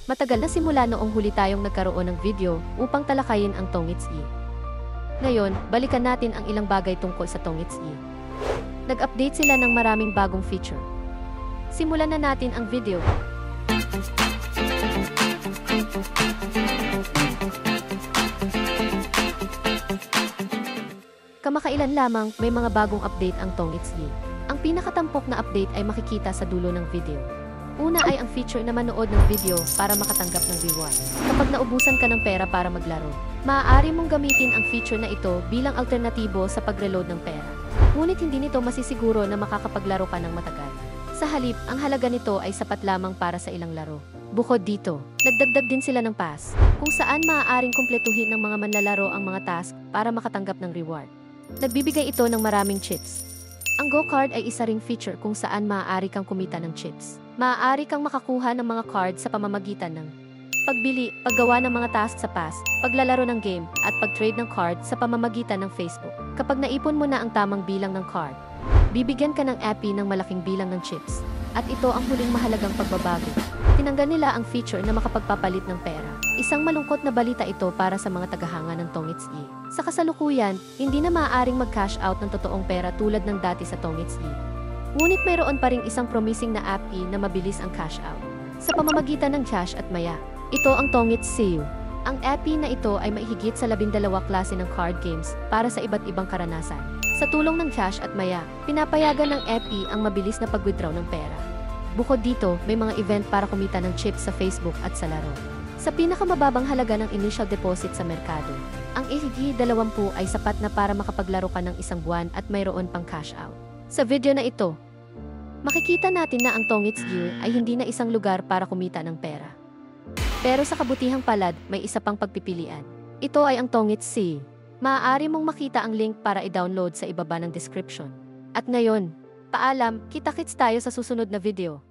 Matagal na simula noong huli tayong nagkaroon ng video upang talakayin ang Tongits-E. Ngayon, balikan natin ang ilang bagay tungkol sa Tongits-E. Nag-update sila ng maraming bagong feature. Simulan na natin ang video. Kamakailan lamang, may mga bagong update ang Tongits-E. Ang pinakatampok na update ay makikita sa dulo ng video. Una ay ang feature na manood ng video para makatanggap ng reward. Kapag naubusan ka ng pera para maglaro, maaari mong gamitin ang feature na ito bilang alternatibo sa pag-reload ng pera. Ngunit hindi nito masisiguro na makakapaglaro ka ng matagal. Sa halip, ang halaga nito ay sapat lamang para sa ilang laro. Bukod dito, nagdagdag din sila ng pass, kung saan maaaring kumpletuhin ng mga manlalaro ang mga task para makatanggap ng reward. Nagbibigay ito ng maraming chips. Ang Go Card ay isa ring feature kung saan maaari kang kumita ng chips. Maaari kang makakuha ng mga card sa pamamagitan ng pagbili, paggawa ng mga task sa pass, paglalaro ng game, at pag-trade ng card sa pamamagitan ng Facebook. Kapag naipon mo na ang tamang bilang ng card, bibigyan ka ng API ng malaking bilang ng chips. At ito ang huling mahalagang pagbabago. Tinanggal nila ang feature na makapagpapalit ng pera. Isang malungkot na balita ito para sa mga tagahanga ng Tongits-E. Sa kasalukuyan, hindi na maaaring mag-cash out ng totoong pera tulad ng dati sa Tongits-E. Ngunit mayroon pa ring isang promising na API na mabilis ang cash out. Sa pamamagitan ng Cash at Maya, ito ang Tongits-E. Ang API na ito ay maihigit sa 12 klase ng card games para sa iba't ibang karanasan. Sa tulong ng Cash at Maya, pinapayagan ng API ang mabilis na pag-withdraw ng pera. Bukod dito, may mga event para kumita ng chips sa Facebook at sa laro. Sa pinakamababang halaga ng initial deposit sa merkado, ang ihigi 20 ay sapat na para makapaglaro ka ng isang buwan at mayroon pang cash out. Sa video na ito, makikita natin na ang Tongits-E ay hindi na isang lugar para kumita ng pera. Pero sa kabutihang palad, may isa pang pagpipilian. Ito ay ang Tongits-E. Maaari mong makita ang link para i-download sa ibaba ng description. At ngayon, paalam, kita-kits tayo sa susunod na video.